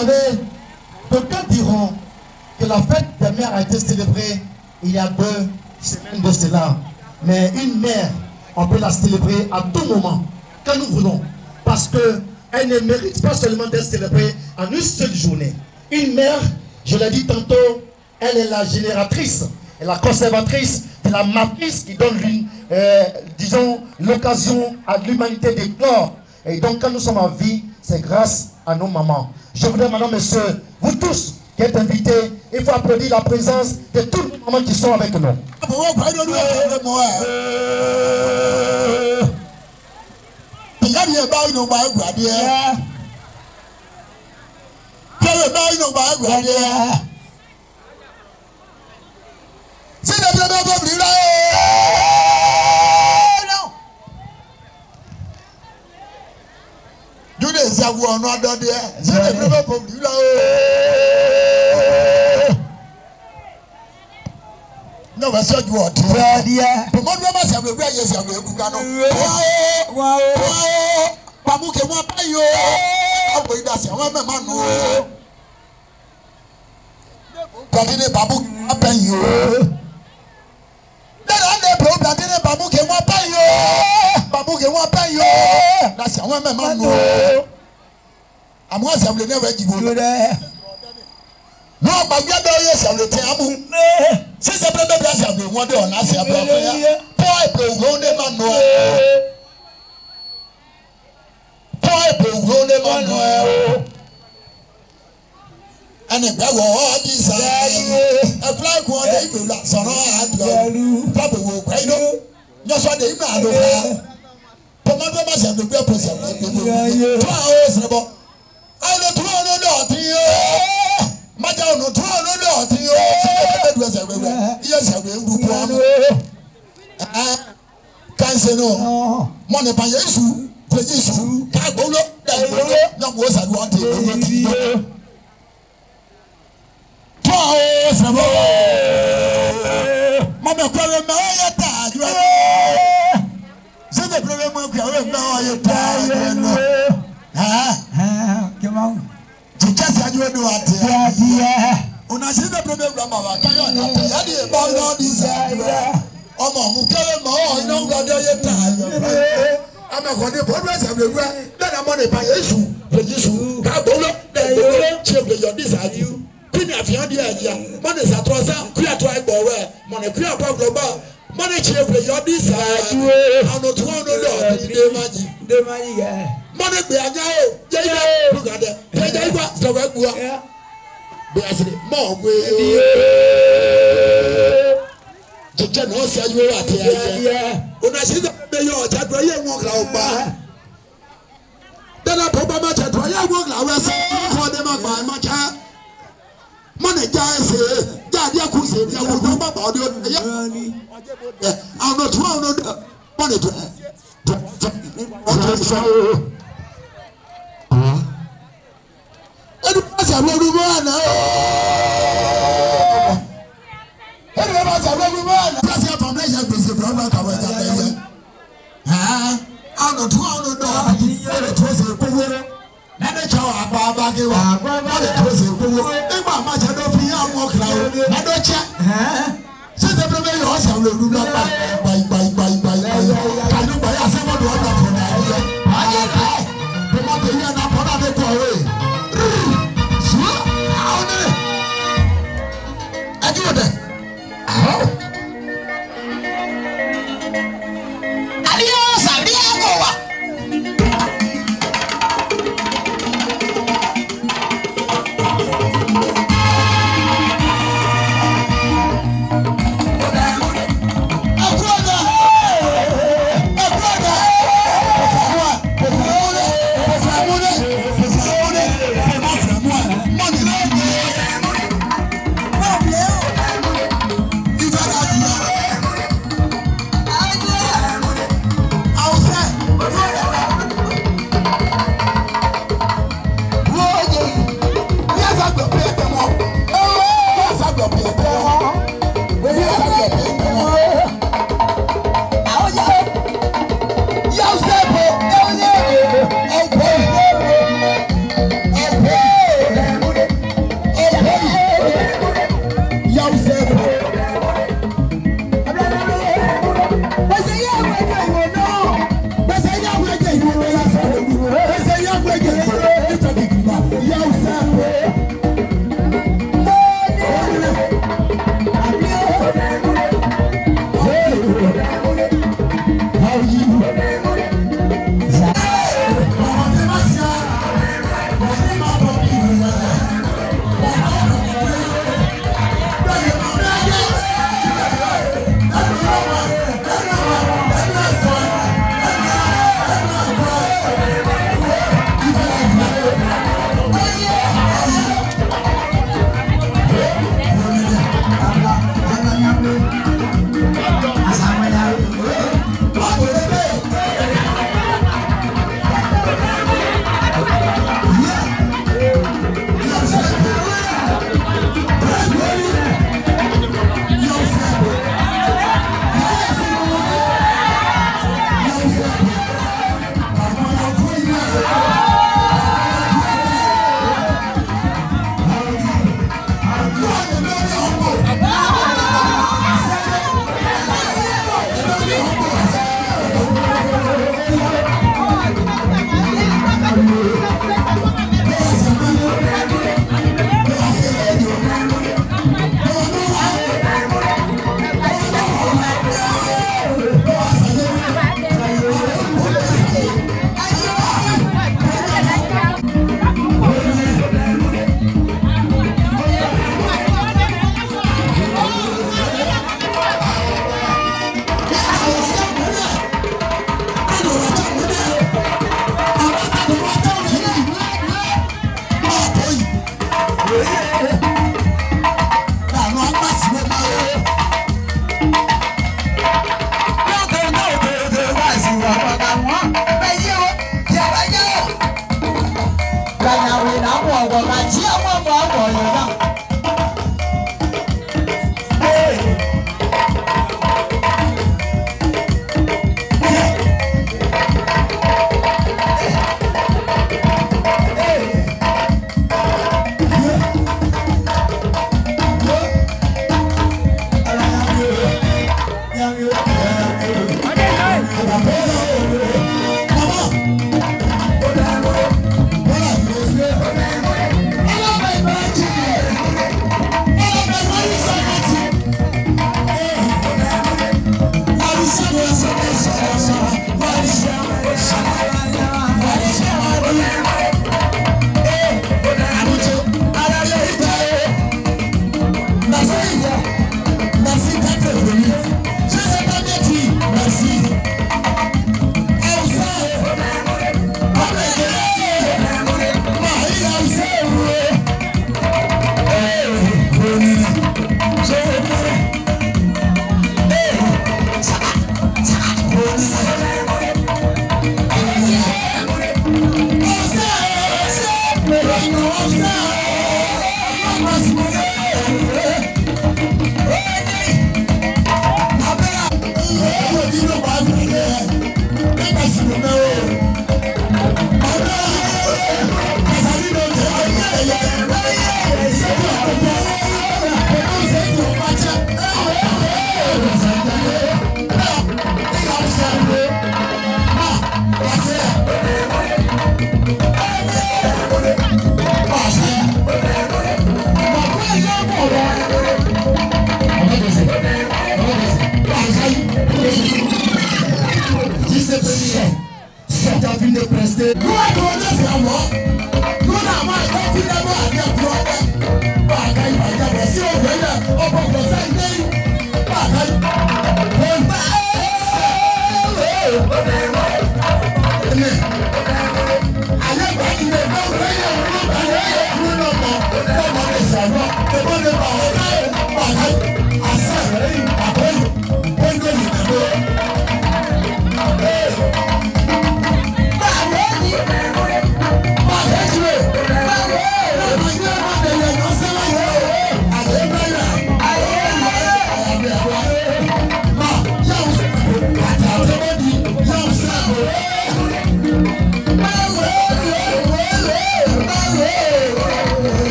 savez, d'aucuns diront que la fête des mères a été célébrée il y a 2 semaines de cela. Mais une mère, on peut la célébrer à tout moment, quand nous voulons. Parce qu'elle ne mérite pas seulement d'être célébrée en une seule journée. Une mère, je l'ai dit tantôt, elle est la génératrice, et la conservatrice, c'est la matrice qui donne, disons, l'occasion à l'humanité d'éclore. Et donc, quand nous sommes en vie, c'est grâce à nos mamans. Je voudrais, madame, messieurs, vous tous qui êtes invités, il faut applaudir la présence de toutes les mamans qui sont avec nous. No, I said you are dear. But what must have a way as a wow, Pamuke, what are you? I'll wait, that's a woman. Platine Babu, up and you. Then I'm the pro Platine Babuke, what are you? Babuke, what are you? That's a woman. I'm once I will never give you there. No, but you know, yes, I will tell you. Since I remember that I will wonder on us, I will go them on and if that were all these, a flag one day will not son of Papa will cry. Just what they man. Tomato must have the purpose of it. 2 hours about. I don't know to you. Madame, no, to you. Yes, I will do one. Can't say no. Money by Yesu, Yesu, Kabolo, no was I wanted. 2 hours about. Mama, call him now. Say the problem of your now. You're tired. Come on. Just as you do it, when I see the problem, I can't about all this. I'm no, I'm not going to progress everywhere. Then I'm on a by issue. Kabolo, your desire. Queen of your idea. Money is a trouser, queer tribe or money, queer global. Money children, your desire. I'm not the money. Money be a now. Look at that. The right work. More way. To tell us you are here. When I see the mayor, that way you walk out by. Then I put my match at where I walk out. I call them up by my child. Money guys, Daddy, I could say, I will know about you. I'm not one money to. Everybody's a real man. Everybody's a real man. President from Nigeria is the brother of our I'm not one of the manager of Baba Giwa. It was a pool. If my much I don't feel I'm walking out. I don't check. Since the premier also will do not by. Can you buy a second one for that? I the mother here not put on the away. I do that. Adios, Adiago.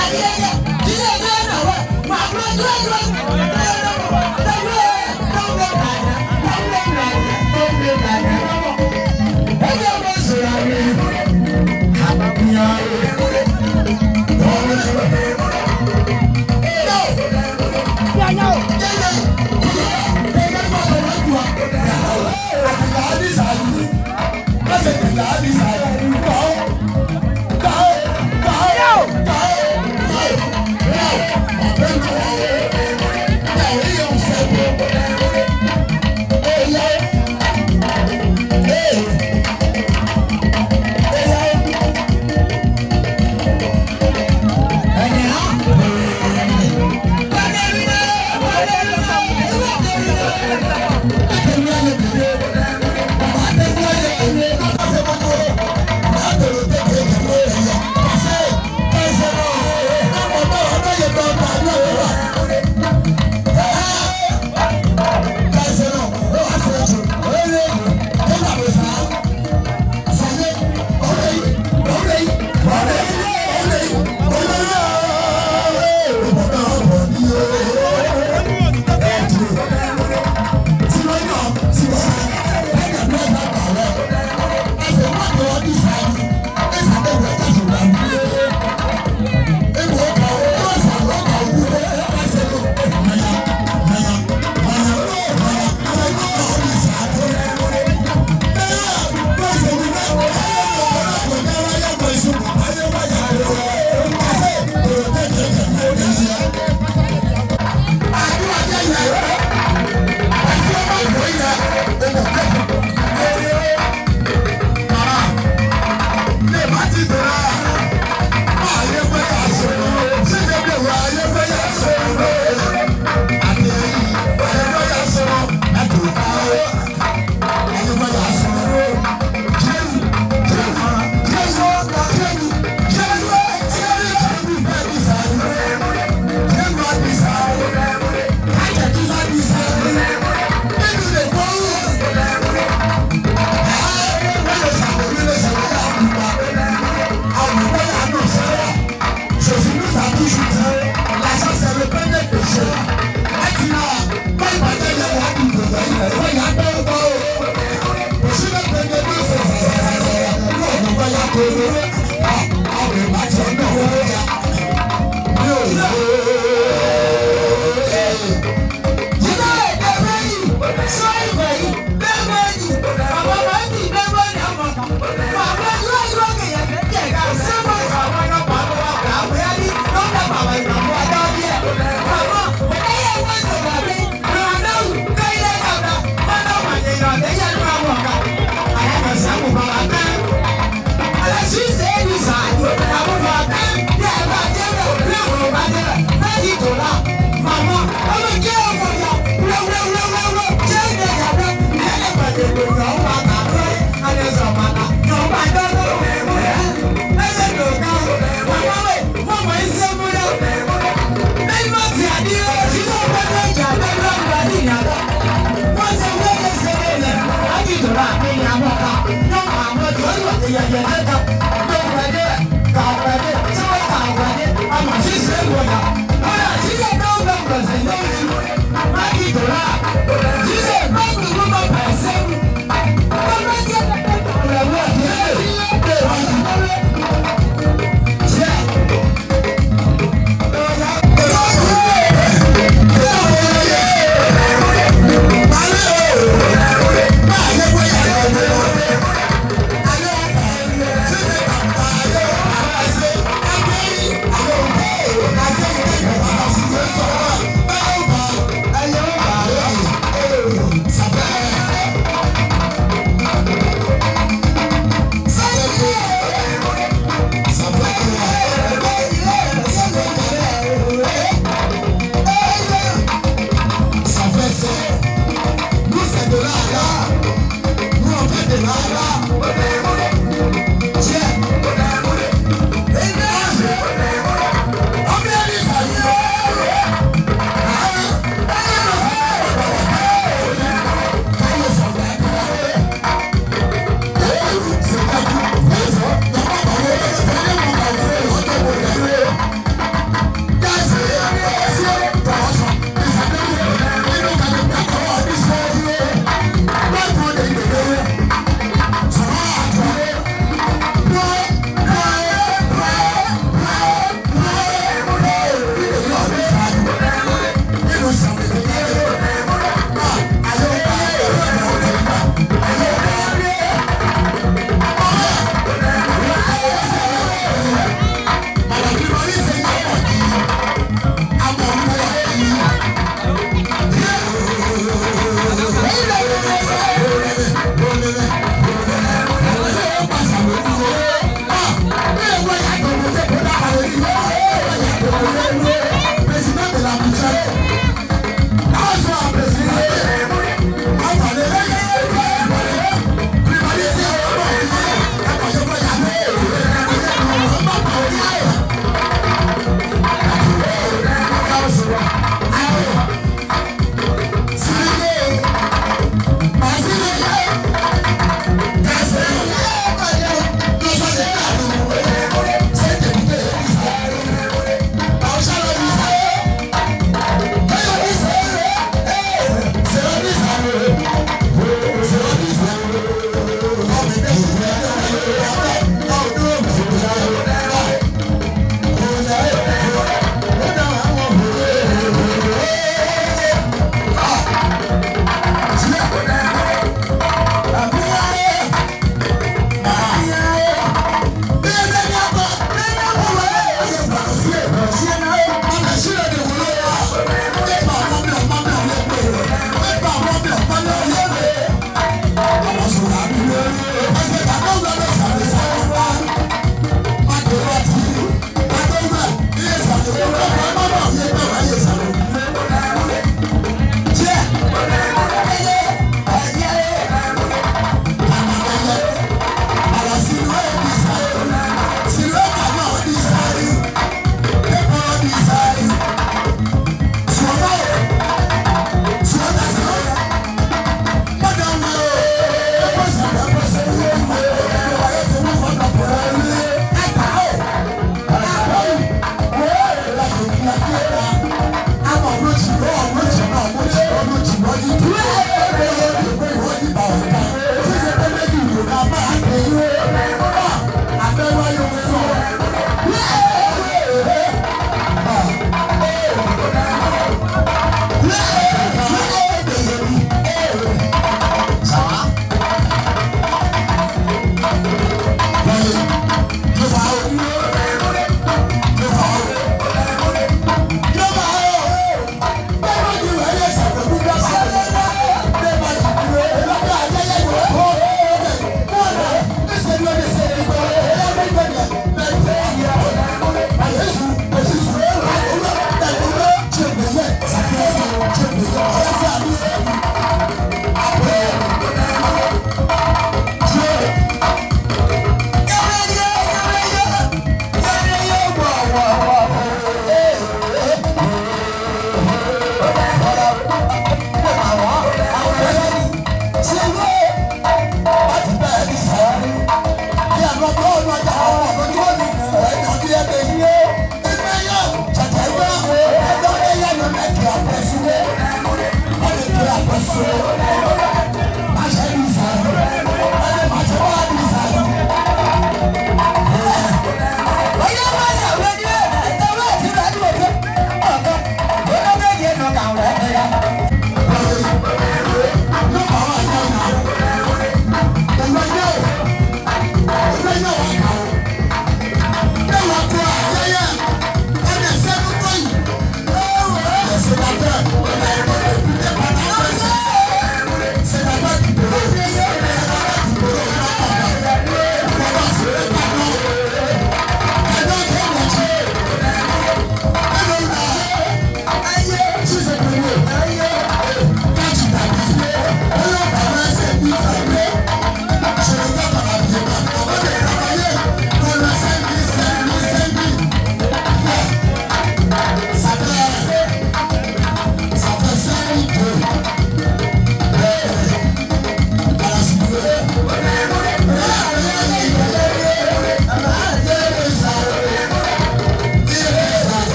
Ayẹyẹ, ilé ìgbẹ́ náà wẹ̀, màá lọ́jọ́ ìwé.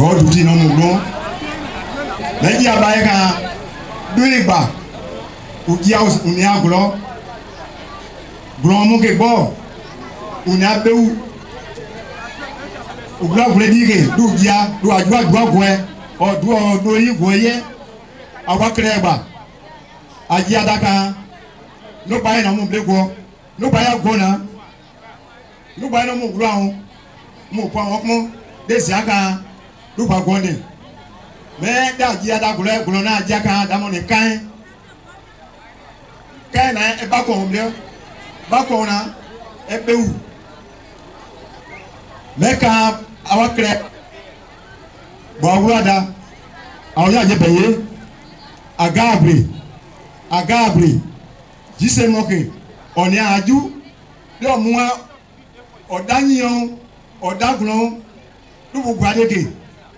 bon du non mon mais il y a pas un deux bas ou qui a on est à glo mon que bon on a peu ou glo voulait dire d'où il y a doit o do yi goye awa kreba aji adaka no baye na mo blego no baye gona no baye na mo glo ahun mo po awon mo de si aka do ba gone me da ji adaka glo na aji aka da mo ni kan na e ba ko mle ba ko na e bewu me ka awa kreba bon voilà alors il y a des payés à Gabri je moqué on est à Djou le moi au Dagnon au Daglon nous vous voyez que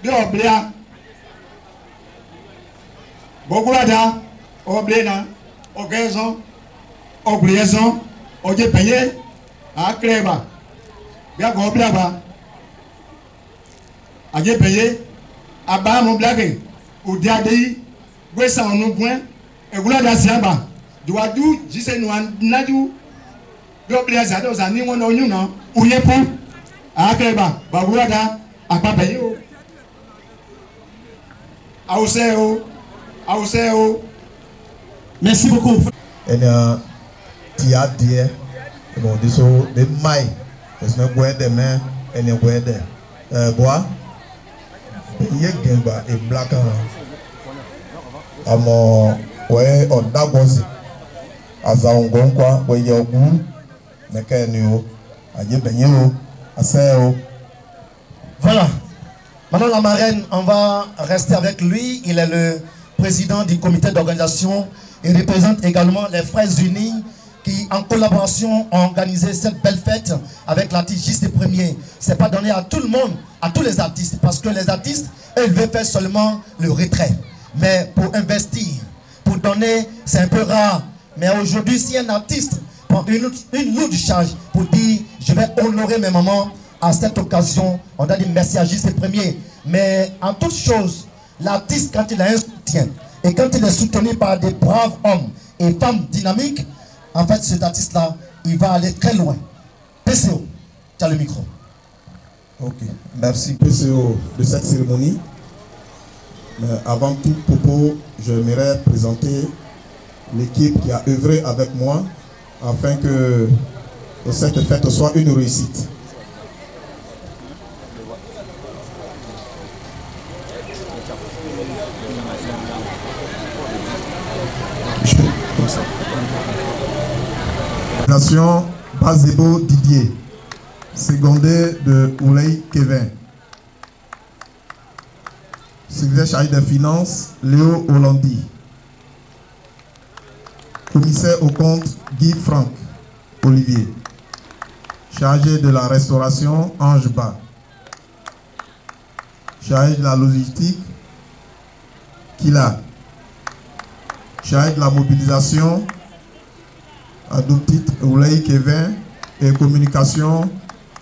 de Obléa bon voilà Obléna au Gaison au Briaison au des payés à Cléba bien Obléa à des payés aba mon blague au diadei wesa onu point e gula da siaba duadu jise no nadu do blaza do za ni won oyun na uyepu akeba ba gula da apabe yo auseo merci beaucoup and tia die bon diso de mai es no gwede me ene gwede boa ye gemba e black amo we odagozi azaongonkwa we yogu mekenio aje benyero aseo. Voilà. Maintenant la marraine, on va rester avec lui. Il est le président du comité d'organisation. Il représente également les Frères Unis qui, en collaboration, ont organisé cette belle fête avec l'artiste Juste Premier. Ce n'est pas donné à tout le monde, à tous les artistes, parce que les artistes, eux, ils veulent faire seulement le retrait. Mais pour investir, pour donner, c'est un peu rare. Mais aujourd'hui, si un artiste prend une lourde charge pour dire « je vais honorer mes mamans », à cette occasion, on doit dire merci à Juste Premier. Mais en toute chose, l'artiste, quand il a un soutien, et quand il est soutenu par des braves hommes et femmes dynamiques, en fait, cet artiste-là, il va aller très loin. PCO, tu as le micro. Ok, merci PCO de cette cérémonie. Mais avant tout propos, j'aimerais présenter l'équipe qui a œuvré avec moi afin que cette fête soit une réussite. Nation Bazebo Didier, secondé de Ouley Kevin. Secrétaire chargé des finances, Léo Hollandi. Commissaire au compte, Guy Franck Olivier. Chargé de la restauration, Ange Ba. Chargé de la logistique, Kila. Chargé de la mobilisation, à deux titres, Ouley Kevin, et communication,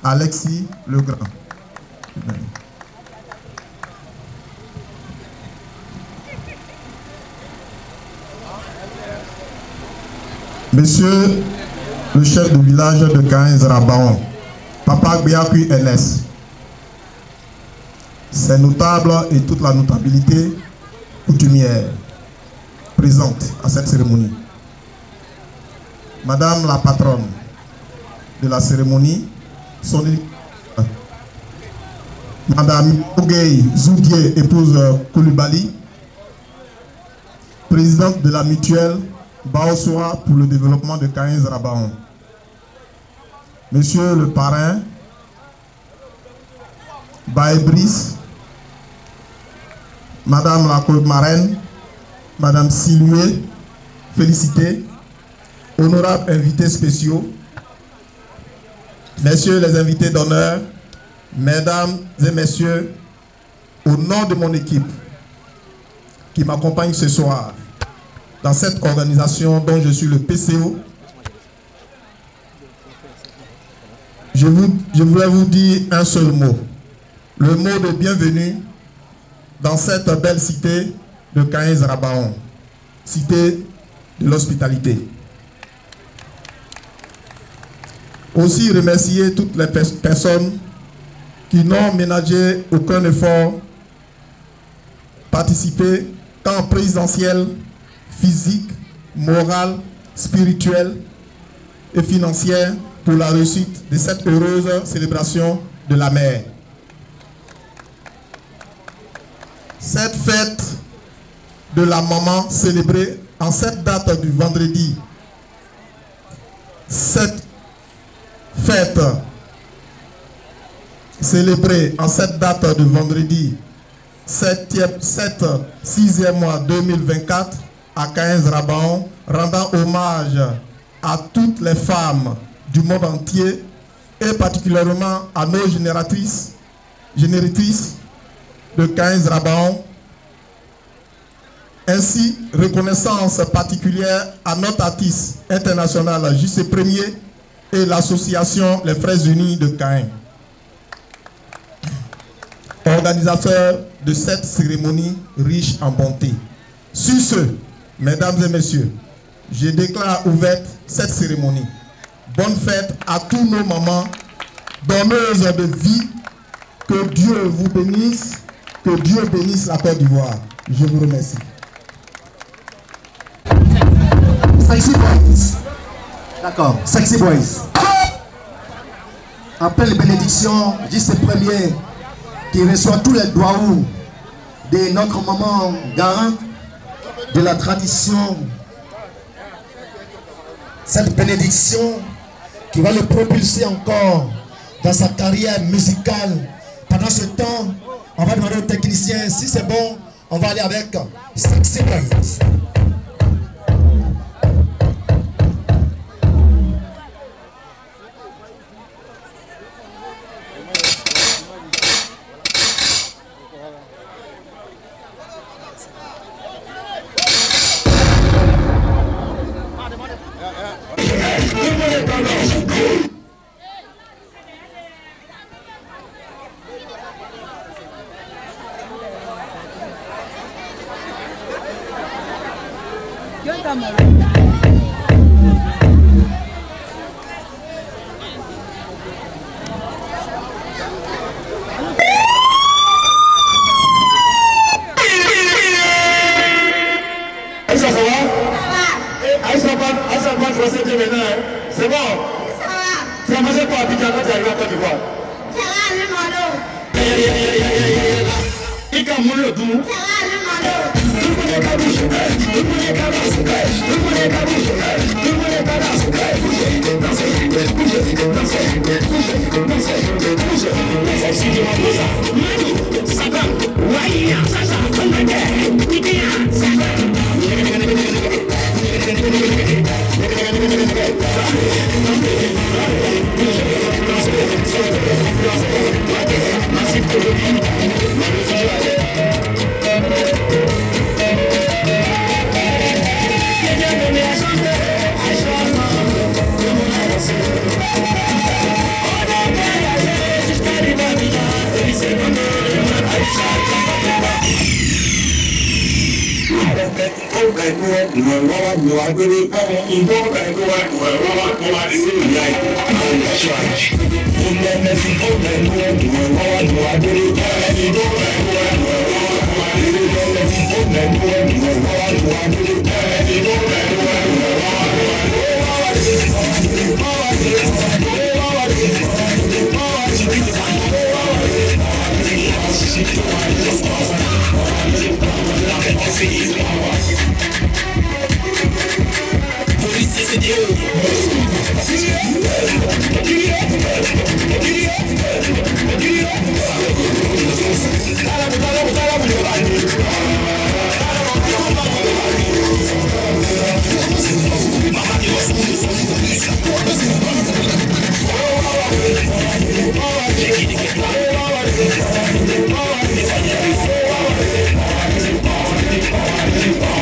Alexis Legrand. Monsieur le chef de village de Caen-Rabaon, Papa Biakui NS, ces notables et toute la notabilité coutumière présente à cette cérémonie. Madame la patronne de la cérémonie, Madame Ogei Zoudier, épouse Koulibaly, présidente de la mutuelle Baosoa pour le développement de Caen-Rabaon. Monsieur le parrain, Baébris, Madame la marraine, Madame Silué, félicité. Honorables invités spéciaux, messieurs les invités d'honneur, mesdames et messieurs, au nom de mon équipe qui m'accompagne ce soir dans cette organisation dont je suis le PCO, je voulais vous dire un seul mot, le mot de bienvenue dans cette belle cité de Caen-Rabaon, cité de l'hospitalité. Aussi remercier toutes les personnes qui n'ont ménagé aucun effort, participé tant présentiel, physique, moral, spirituel et financière pour la réussite de cette heureuse célébration de la mère. Cette fête de la maman célébrée en cette date du vendredi, cette fête célébrée en cette date du vendredi 6e mois 2024 à Caen-Rabaon, rendant hommage à toutes les femmes du monde entier et particulièrement à nos génératrices de Caen-Rabaon. Ainsi, reconnaissance particulière à notre artiste international J.C. Premier et l'association Les Frères Unis de Caen, organisateur de cette cérémonie riche en bonté. Sur ce, mesdames et messieurs, je déclare ouverte cette cérémonie. Bonne fête à tous nos mamans, donneuses de vie. Que Dieu vous bénisse, que Dieu bénisse la Côte d'Ivoire. Je vous remercie. Sexy Boys. D'accord, Sexy Boys. Après les bénédictions, J.C. Premier qui reçoit tous les doigts de notre maman garante de la tradition. Cette bénédiction qui va le propulser encore dans sa carrière musicale. Pendant ce temps, on va demander au technicien si c'est bon, on va aller avec Sexy Boys. C'est bon. Tu as mangé quoi à Abidjan quand tu arrives à Côte d'Ivoire? Il comme le bout. Oh,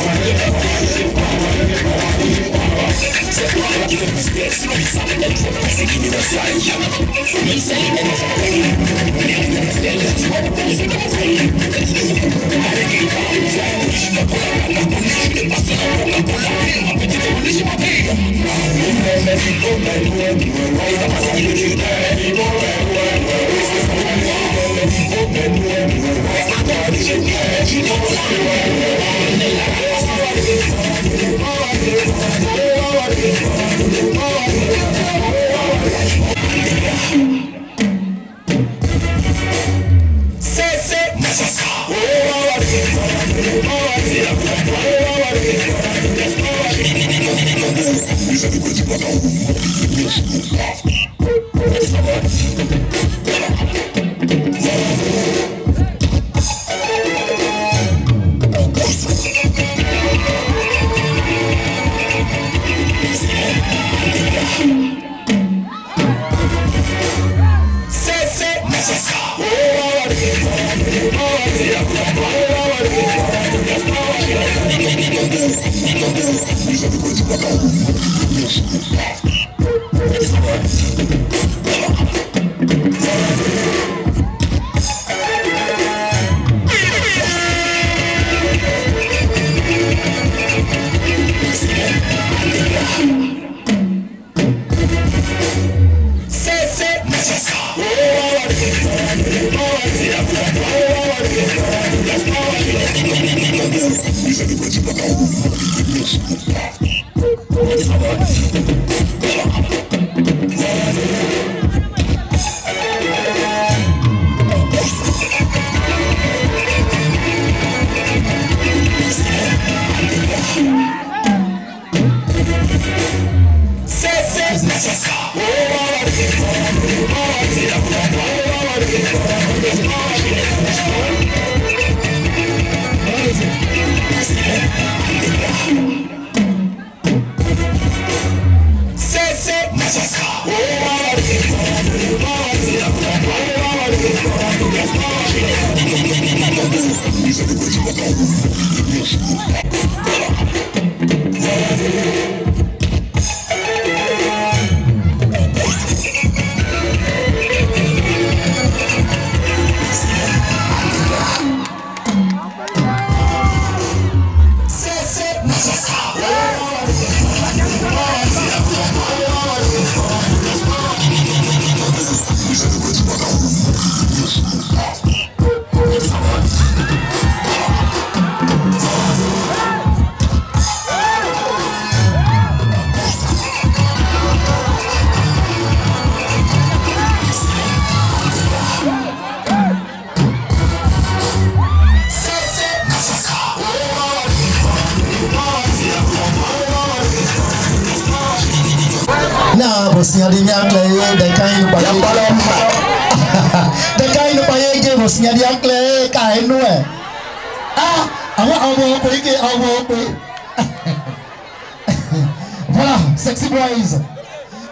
Voilà, sexy boys.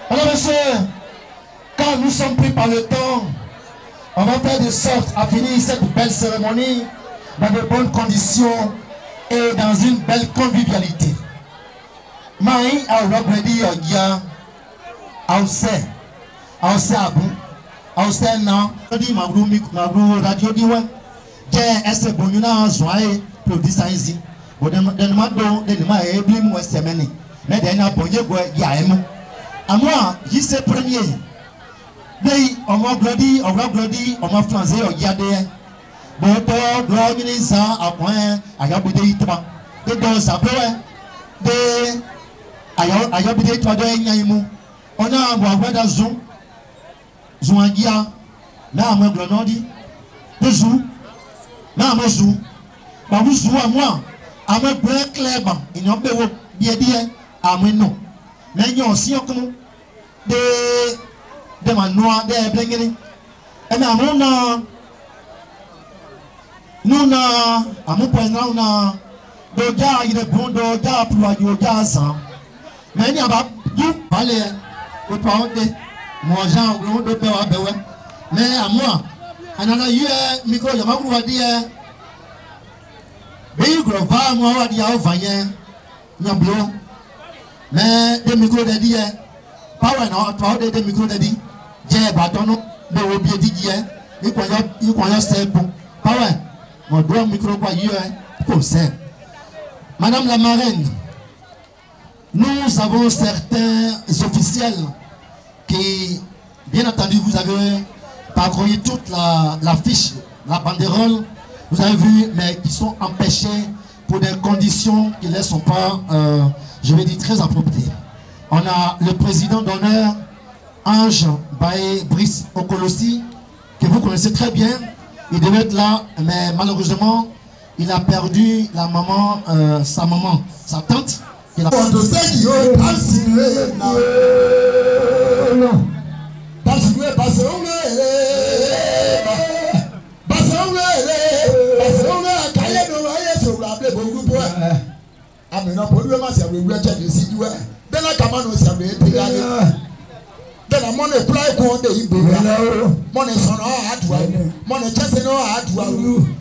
Alors monsieur, quand nous sommes pris par le temps, on va faire de sorte à finir cette belle cérémonie dans de bonnes conditions et dans une belle convivialité. Maï a regredi Ogia, Aousse Abou, Aousse Nan, Odi Mabrou Radio Diwa, Jẹ́ Ese Bonuna Zwae, producer ici. Denma do, denma eblim Westemeni. Mais d'un abonné Yaemu. À moi, j'y sais premier. Dei, on m'a glodi, on m'a français, on y a des. Bon, glori, ça, à point, à Yabide Itra. De dos à peu, de Ayabide Itra de Yaemu. On a un bois d'azou, Zouangia, là, mon grenadi, de zou, là, mon zou, bah, vous zou à moi, à mon black clébant, il n'y a pas de ameno na nyo si okumu de manua de blengeni ena amuna nuna amupo na do ja ire bondo ja pua yo ja san na ni aba du bale o pa onde mo jan gro do be wa bewe me amua anana yue mikro ya mawu wadi e be gro va mo wadi ya ovanye nyablo mais des micros de dire Power no, power de micro de di. Je batono de obi di je. Ikoyo step. Power. Mon droit micro quoi yo conseil. Madame la marraine, nous avons certains officiels qui, bien entendu, vous avez parcouru toute la fiche, la banderole, vous avez vu, mais qui sont empêchés pour des conditions qui ne sont pas, je vais dire, très appropriées. On a le président d'honneur, Ange Baé Brice Okolossi, que vous connaissez très bien. Il devait être là, mais malheureusement, il a perdu la maman, sa maman, sa tante. Il a then I'm on a fly on the Ibu. Money son hard money just no hard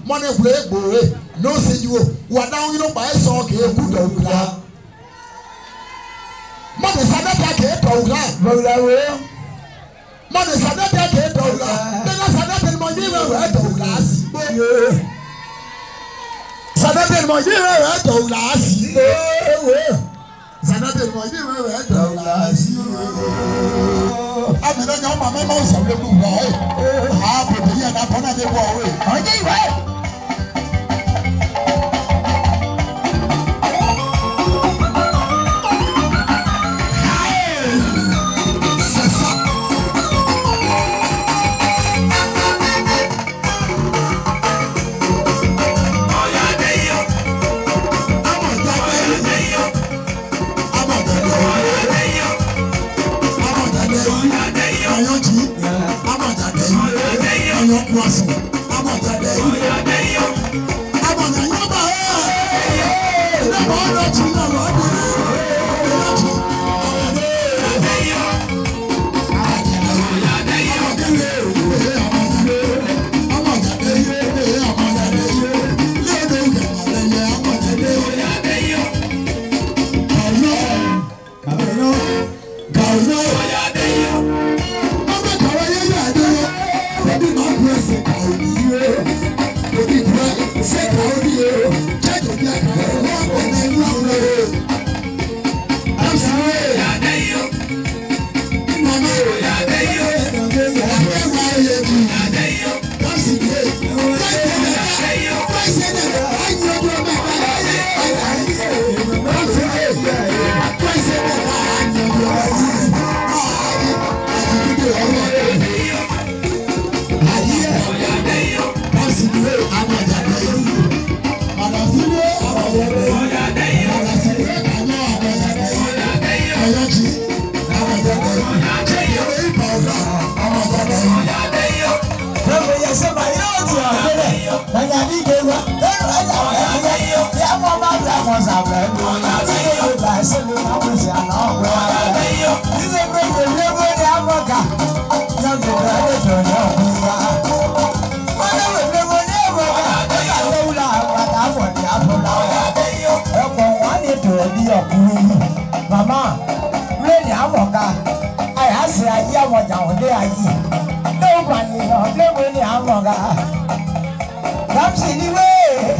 money break boy. No see you. What now you know by so okay good dog. Money Sadaka get dog. Money Sadaka get dog. Then I said that in my year at Douglas. Sadaka in my year at Douglas. Zanate mo yi we Douglas. Abi na ma me mo so le ku wa e. Ha bo de ya na pona de bo we. Oje we. Mama, really, I'm okay. I asked you, I want down there. Nobody, really, I'm okay. That's anyway.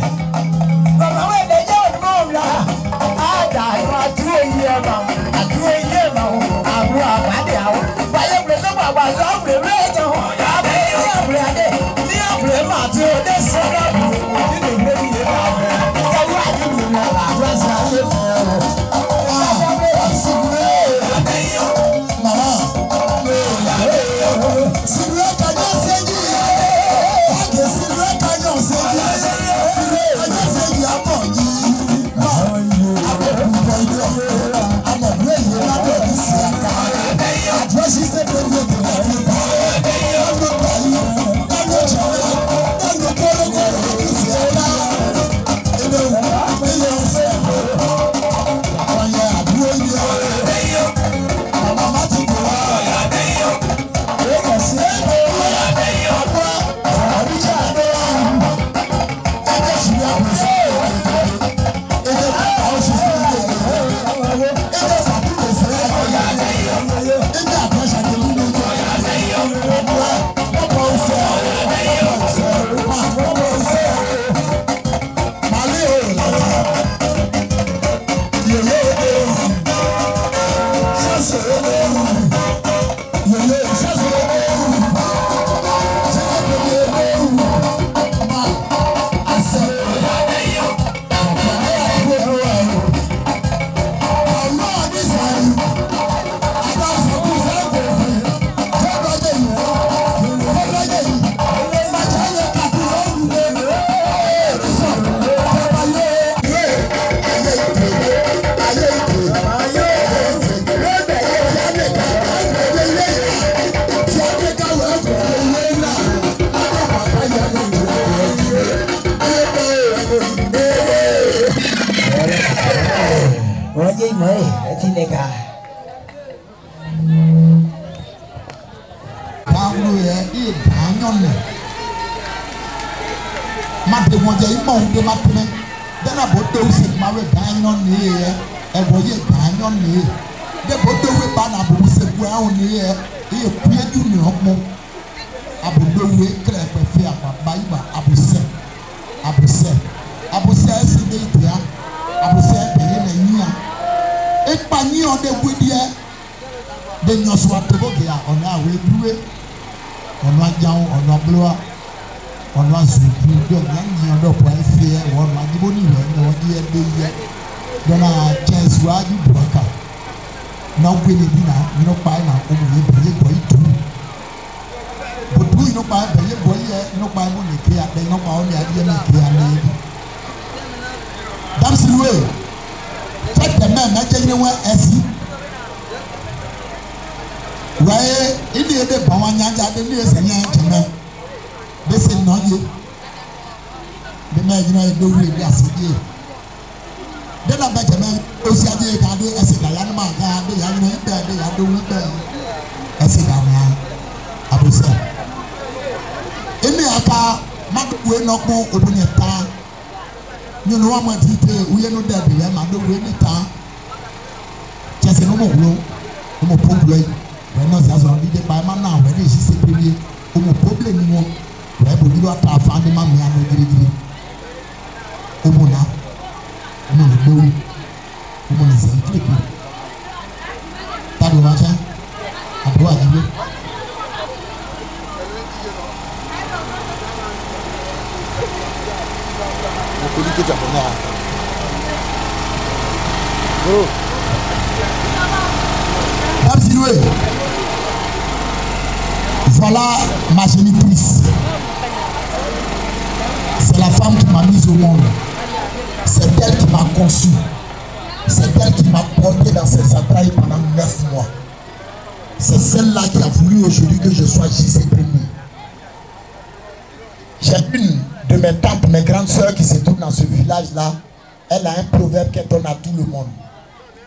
Mama, when they don't move, I died 2 years now. 2 years now. I grew up at the hour. But you bring up our love, the radio. I pay your bread. The umbrella, the sun of you. You didn't really have it. Mama, đây mới chị này cả bao người đi thả nhon này mặt thì một giấy màu thì mặt này đó là bộ tiêu xịt mà về thả nhon này em có gì thả nhon này để bộ tiêu về ba là bộ xịt quẹo này đi quẹo chút nữa học mông abu tiêu về cái này phải phi à bảy mà abu xe xin đi thì abu xe để này nhia ekpanyi on de wedie de nyoso atoboge a ona awedue ona jawo ona bloa ona zuku do nyanyi on do po afie won ma dibo ni we no di e de ye dona chance wa di broka na gwele bi na no pa na o mo ye bi go itu bodu no pa be ye go ye no pa mo ne kia de no pa o ni ade na kia na ye that's the way take the man na jeni wa asi wae ini ede bawanya ja de ni esenya jema de se no ye de ma jina e do wi de asidi de na ba jema o si ade ka de asida ya na ma ka de ya ni be de ya do wi be asida na abusa ini aka maduwe no ko obuni ta you know what I'm saying? We are not there. We are not doing it. Just no more. No more problem. We are not just on the by man now. When is he saying? No more problem anymore. We are going to have found the man. We are not going to. No more now. No more. No more is it? That was it. I do it. Voilà ma génitrice. C'est la femme qui m'a mise au monde. C'est elle qui m'a conçu. C'est elle qui m'a porté dans ses entrailles pendant 9 mois. C'est celle-là qui a voulu aujourd'hui que je sois JC Premier. J'ai une de mes tantes, mes grandes soeurs qui se trouvent dans ce village-là. Elle a un proverbe qu'elle donne à tout le monde.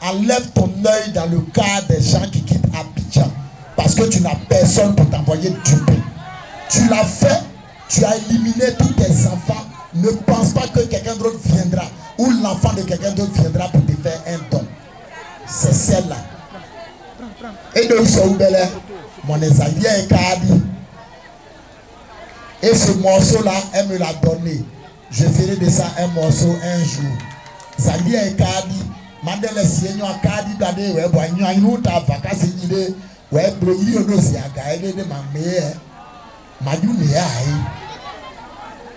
Enlève ton œil dans le cas des gens qui quittent Abidjan. Parce que tu n'as personne pour t'envoyer duper. Tu l'as fait, tu as éliminé tous tes enfants. Ne pense pas que quelqu'un d'autre viendra. Ou l'enfant de quelqu'un d'autre viendra pour te faire un don. C'est celle-là. Et de Soubele, mon Esaïe est Kadi. Et ce morceau-là, elle me l'a donné. Je ferai de ça un morceau un jour. Zali et Kadi, Mandela Sienyo Kadi Dade, ouais, boignon, nous ta vacances idée, ouais, brûler au dos, c'est à gaïder de ma mère. Madou n'est à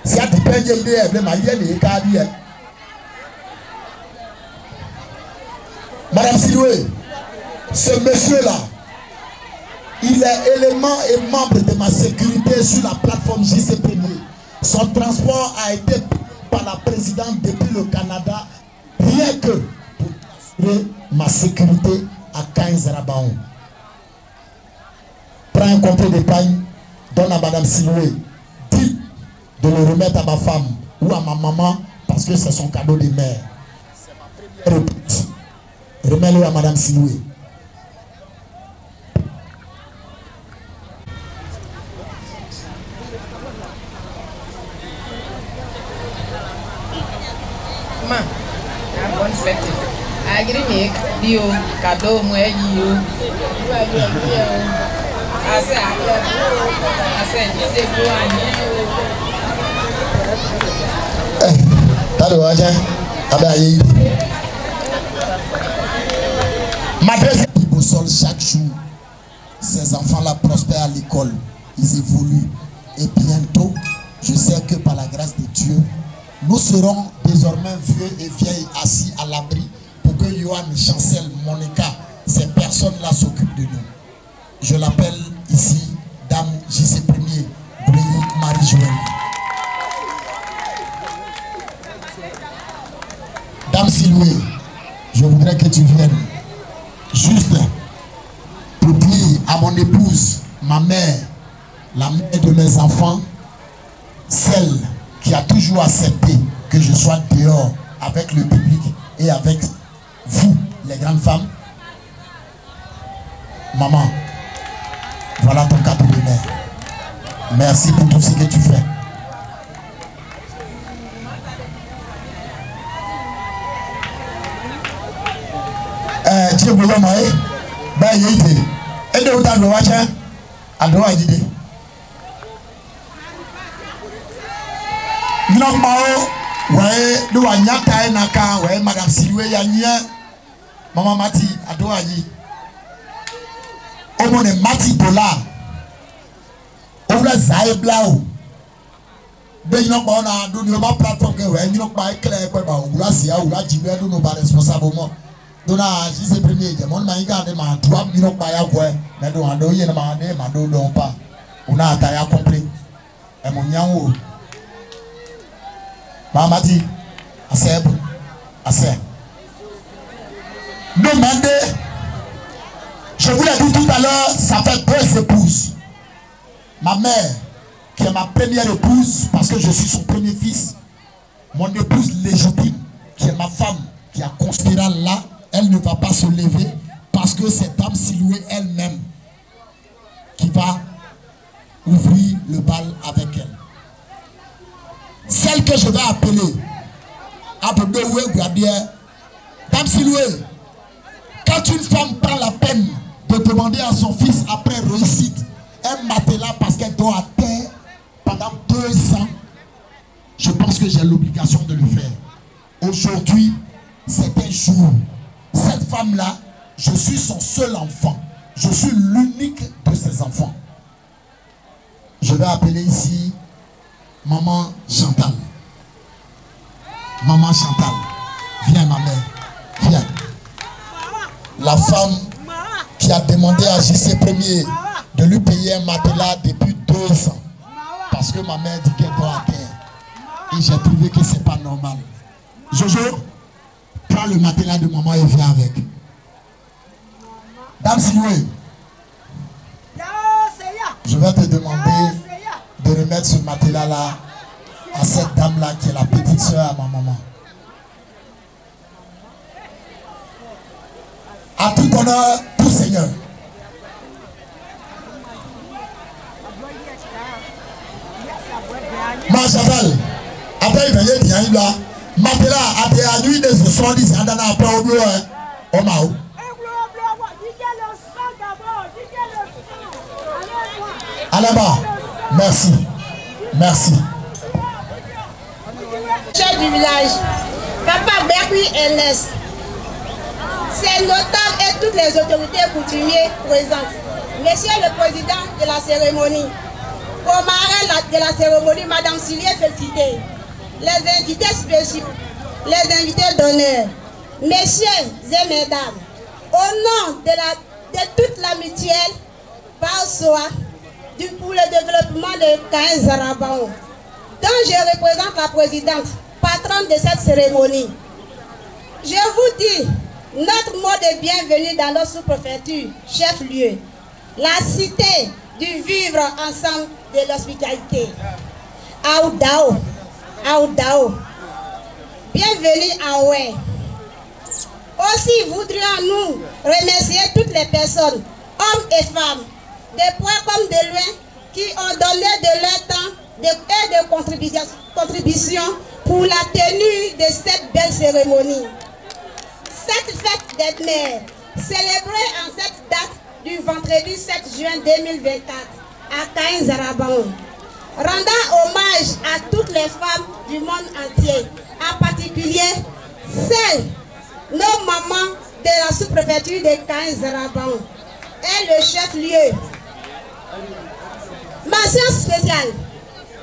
si à dépend de ma yenne et Kadi. Madame Siloué, ce monsieur-là, il est élément et membre de ma sécurité sur la plateforme JC Premier. Son transport a été par la présidente depuis le Canada, rien que pour assurer ma sécurité à 15 Rabaon. Prends un compte d'épargne, donne à Madame Siloué, dis de le remettre à ma femme ou à ma maman parce que c'est son cadeau de mère. C'est ma première réponse. Remets-le à Madame Siloué. Ma, a bonne fête. Agrimek, bio, cadeau, moi, yo. Chaque jour, ces enfants-là prospèrent à l'école, ils évoluent. Et bientôt, je sais que par la grâce de Dieu, nous serons désormais vieux et vieilles assis à l'abri pour que Johan, Chancel, Monica, ces personnes-là s'occupent de nous. Je l'appelle ici, Dame JC Premier, Bréi Marie-Joëlle. Dame Siloué, je voudrais que tu viennes juste pour dire à mon épouse, ma mère, la mère de mes enfants, celle qui a toujours accepté que je sois dehors avec le public et avec vous, les grandes femmes. Maman, voilà ton cadeau de mère. Merci pour tout ce que tu fais. Tu es bon, maman. Ben, il y a été. Et de l'autre, le watch, à droite, il dit. Non, ouais, nous avons un naka, ouais, madame Silwe, Yanya, maman Mati, à droite, il dit. Au moins, Mati Dollar. Au moins, Zaï Blau. Ben, il n'y a pas de plateforme, il n'y a pas de clair, ou là, c'est où là, tu veux nous pas responsablement. Donc, je suis premier, je m'en ai gardé ma 3 minutes par rapport mais donc, on doit y demander, ma douleur pas. On a taillé complet. Et mon yango. Maman dit, assez, assez. Demandez, je vous l'ai dit tout à l'heure, ça fait 2 épouses. Ma mère, qui est ma première épouse, parce que je suis son premier fils, mon épouse légitime, qui est ma femme, qui a conspiré là. Elle ne va pas se lever parce que c'est Dame Siloué elle-même qui va ouvrir le bal avec elle. Celle que je vais appeler Dame Siloué, quand une femme prend la peine de demander à son fils après réussite un matelas parce qu'elle doit à terre pendant 2 ans, je pense que j'ai l'obligation de le faire. Aujourd'hui, c'est un jour. Cette femme-là, je suis son seul enfant. Je suis l'unique de ses enfants. Je vais appeler ici Maman Chantal. Maman Chantal. Viens, ma mère. Viens. La femme qui a demandé à JC Premier de lui payer un matelas depuis 2 ans. Parce que ma mère dit qu'elle doit à terre. Et j'ai trouvé que ce n'est pas normal. Jojo, prends le matelas de maman et viens avec. Dame Siloué, je vais te demander de remettre ce matelas-là à cette dame-là qui est la petite soeur à ma maman. À tout honneur, tout Seigneur. Ma Chantal, après il vient là. Matela a été à lui de 70 ans dans la paix au bleu. Au Mao. Allez bas. Merci. Merci. Chef du village, Papa Berkui Ernest, c'est notable et toutes les autorités coutumières présentes. Monsieur le président de la cérémonie, au marraine de la cérémonie, Madame Sylvie félicité. Les invités spéciaux, les invités d'honneur, messieurs et mesdames, au nom de toute la mutuelle Baosoa pour le développement de Caen Zarabaon, dont je représente la présidente, patronne de cette cérémonie, je vous dis notre mot de bienvenue dans notre sous-préfecture, chef-lieu, la cité du vivre ensemble de l'hospitalité. Aoudao. Aoudao. Bienvenue à Oué. Aussi voudrions-nous remercier toutes les personnes, hommes et femmes, de près comme de loin, qui ont donné de leur temps et de contribution pour la tenue de cette belle cérémonie. Cette fête des mères, célébrée en cette date du vendredi 7 juin 2024 à Caen Zarabaon, rendant hommage à toutes les femmes du monde entier, en particulier celles, nos mamans de la sous-préfecture de Caen Zarabaon et le chef-lieu. Mention spéciale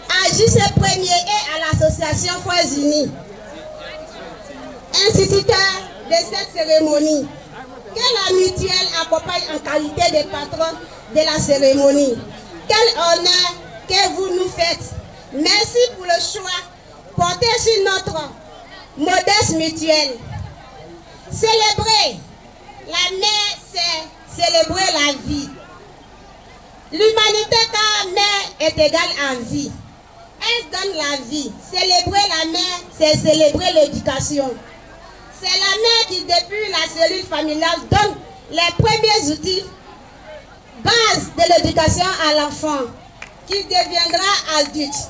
à JC Premier et à l'association Frères Unis, instituteur de cette cérémonie, que la mutuelle accompagne en qualité de patron de la cérémonie. Quel honneur que vous nous faites. Merci pour le choix porté sur notre modeste mutuelle. Célébrer la mère, c'est célébrer la vie. L'humanité car mère est égale à vie. Elle donne la vie. Célébrer la mère, c'est célébrer l'éducation. C'est la mère qui, depuis la cellule familiale, donne les premiers outils, base de l'éducation à l'enfant, qui deviendra adulte.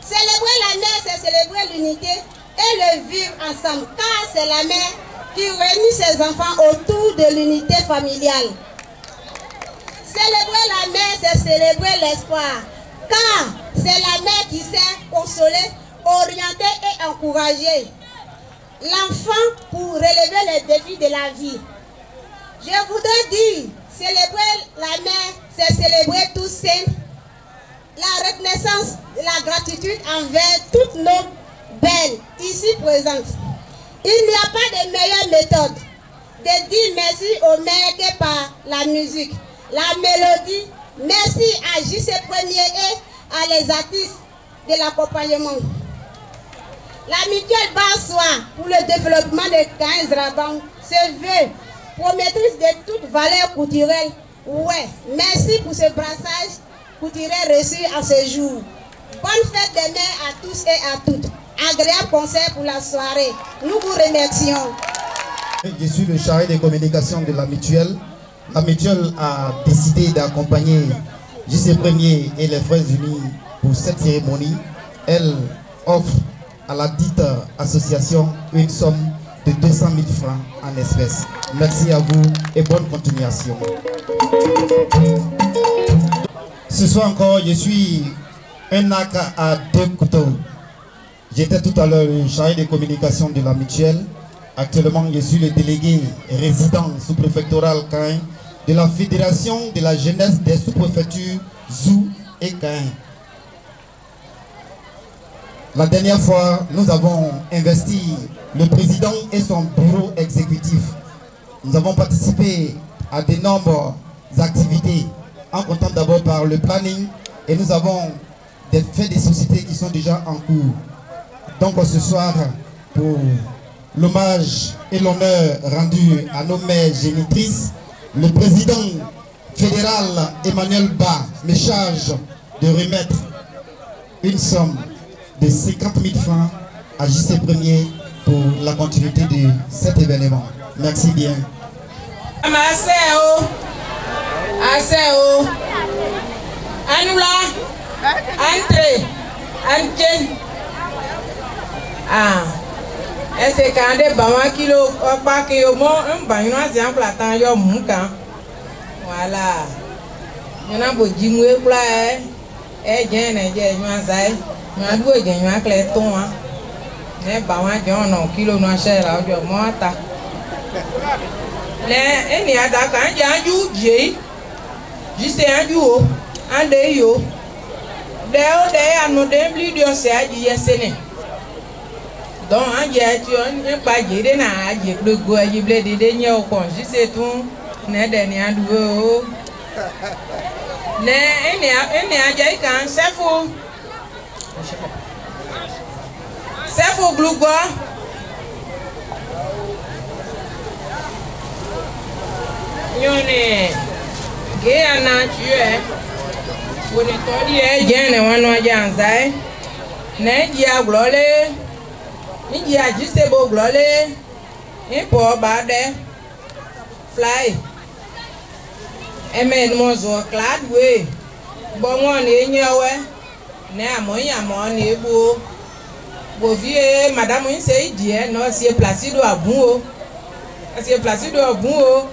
Célébrer la mère, c'est célébrer l'unité et le vivre ensemble, car c'est la mère qui réunit ses enfants autour de l'unité familiale. Célébrer la mère, c'est célébrer l'espoir, car c'est la mère qui sait consoler, orienter et encourager l'enfant pour relever les défis de la vie. Je voudrais dire, célébrer la mère, c'est célébrer tous saints, la reconnaissance de la gratitude envers toutes nos belles ici présentes. Il n'y a pas de meilleure méthode de dire merci aux mères que par la musique, la mélodie. Merci à JC Premier et à les artistes de l'accompagnement. La mutuelle Bansoir pour le développement de 15 Raban se veut promettrice de toute valeur culturelle. Ouais, merci pour ce brassage culturel reçu en ce jour. Bonne fête des mères à tous et à toutes. Agréable concert pour la soirée. Nous vous remercions. Je suis le chargé de communication de la mutuelle. La mutuelle a décidé d'accompagner JC Premier et les Frères Unis pour cette cérémonie. Elle offre à la dite association une somme de 200 000 francs en espèces. Merci à vous et bonne continuation. Ce soir encore, je suis un arc à deux couteaux. J'étais tout à l'heure le chargé de communication de la mutuelle. Actuellement, je suis le délégué résident sous-préfectoral Caen de la Fédération de la jeunesse des sous-préfectures Zou et Caen. La dernière fois, nous avons investi le président et son bureau exécutif. Nous avons participé à d'énormes activités, en comptant d'abord par le planning, et nous avons fait des sociétés qui sont déjà en cours. Donc ce soir, pour l'hommage et l'honneur rendu à nos mères génitrices, le président fédéral Emmanuel Ba me charge de remettre une somme de 50 000 francs à JC Premier pour la continuité de cet événement. Merci bien. Est-ce qu'un des bavans qui l'ont pas que au moins un bain en platant yo mouka. Voilà. Il y a beaucoup de mouets plat et j'ai un zai. Il y a un clé ton. Les bavans John non kilo no cher là au morta. Les il y a d'accord il y a un jay. Juste un jour un day yo. Deo de à nos déblis de c'est du yesene. Donc, on y a pas de na je plus go y blé de dernier au con juste tout ne dernier doué ne ene a kan c'est faux glougo yone ge ana tué on est todi e jene wano janzai ne dia glole ni a juste beau glole et pour bade fly emen mozo clad we bon on e nyawe ne amon e bo vie madame in sei die no si Placido abun o si Placido abun o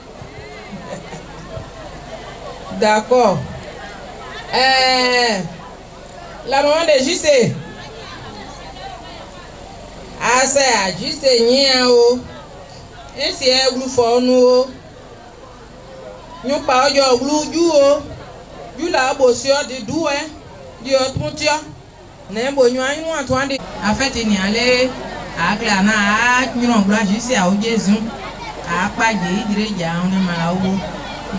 d'accord la maman de JC ase ajise yin o esi eglu fonu o nyupa ojo glu ju o ju la bo si o di du di o tun ti o ne bo nyu anu atun de afete ni ale akla na a nyron glu ajise a o jesu a paje idire ja oni mala owo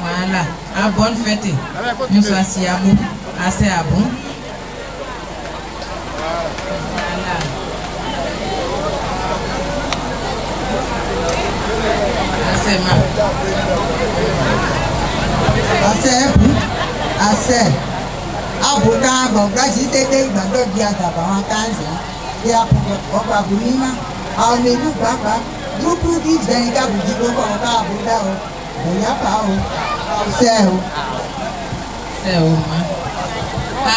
wala a bonne fête nous so asi abu ase abu Assez. Abuka, bon, grâce à cette idée, il va dire à ta parent, il y a pour le Boulima, àwọn ìlú gbàgbà dúkú kí ìjẹrin kábùjú ló kọ́ ọ̀ká àbúdá o ẹ̀yà pa o ṣẹ́ o. ṣẹ́ o ma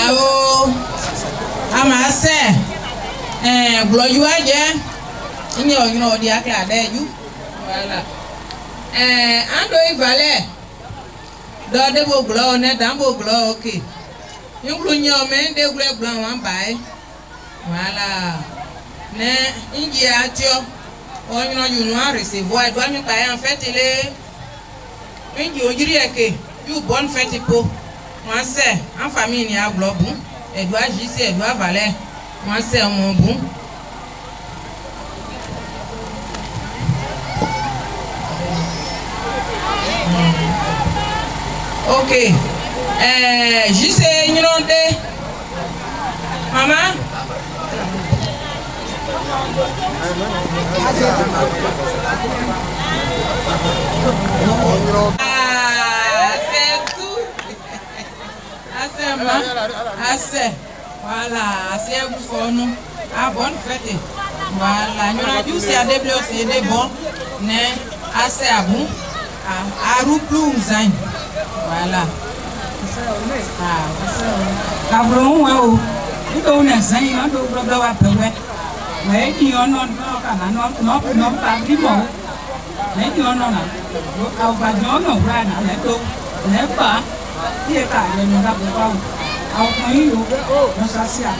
àwọ̀ a máa ṣẹ́ gbọ̀lọ́jú wa jẹ́ ìyẹn ọ̀yìn ọ̀dí akẹ́lẹ́ àdẹ́jú wàhálà àndó ìfàlẹ̀ dọ́ọ̀dẹ́ bò gbọ̀lọ́ ọ̀nẹ́ dàmbò gbọ̀lọ́ òkè nyɔnklo nye ɔmɛ ŋdɛ wlɛ gblɔ wɔn bae wala ne ŋdzi atiɔ wɔnyɔ yunu aresivo ɛdɔ ami kpa yan fɛti le ŋdzi odziri eke yu bɔn fɛti po wɔn sɛ an fami ni agblɔ bu ɛdɔ azi se ɛdɔ avalɛ wɔn sɛ ɔmɔ bu. Ok. Jise nyonde mama c'est tout assez voilà assez pour nous à bonne fête voilà nous a dû c'est des bleus c'est des bons né assez à bon à roupou zain voilà. Kabro wa o ndo na san yi ndo bro wa pewe we ni ono no kana no pa bi mo we ni ono na o ba jo no wa na le to le pa ti e ka le no ga bo wa o ko yi o no sa si a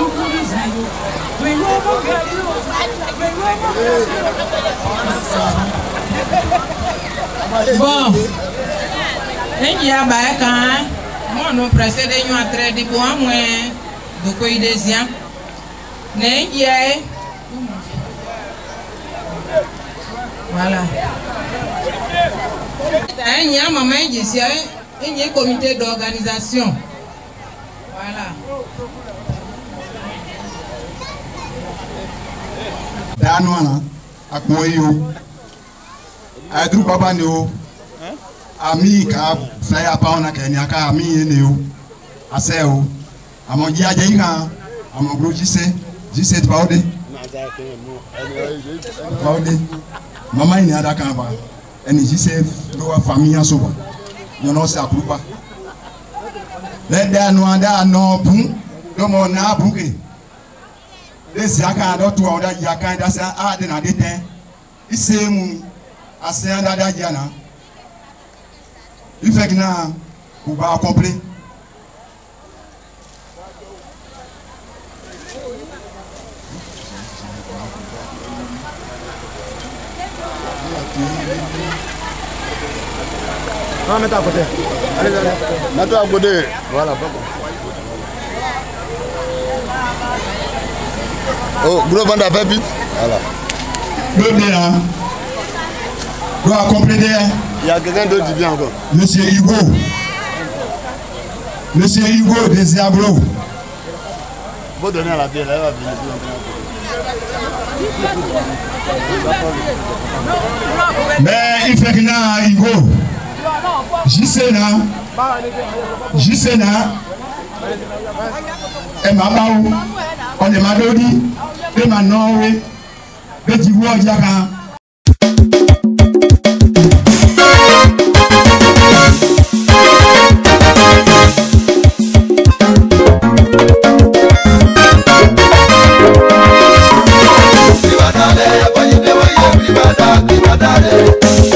o ku ni san yo we no mo ke bon enyi abaye kan mo no précédé ñu entrée di bo amwe do koy deuxième ne enyi voilà enyi maman enyi si enyi comité d'organisation voilà danu ana akmoyo adru baba ni o ami ka saya pauna ke ni aka ami ni o ase o amo ji aje kan amo gro jise twaode mama ni ada kan ba eni jise do wa famille so ba yo no se akurupa le danu ada no bun do mo na buke desi aka do to oda ya kan da sa a de na de ten isemu ase anda da jana il fait que na ou ba complet non mets-toi à côté allez mets-toi à côté voilà oh gros bande à faire vite voilà le bien doit compléter. Il y a quelqu'un d'autre qui vient encore. Monsieur Hugo de Ziablo. Vous donnez à la bière, elle va venir. Mais il fait que na Hugo. Jisena. Et Mabaou. On est Madodi. Et Manowe. Et Djibo Diaka. Everybody,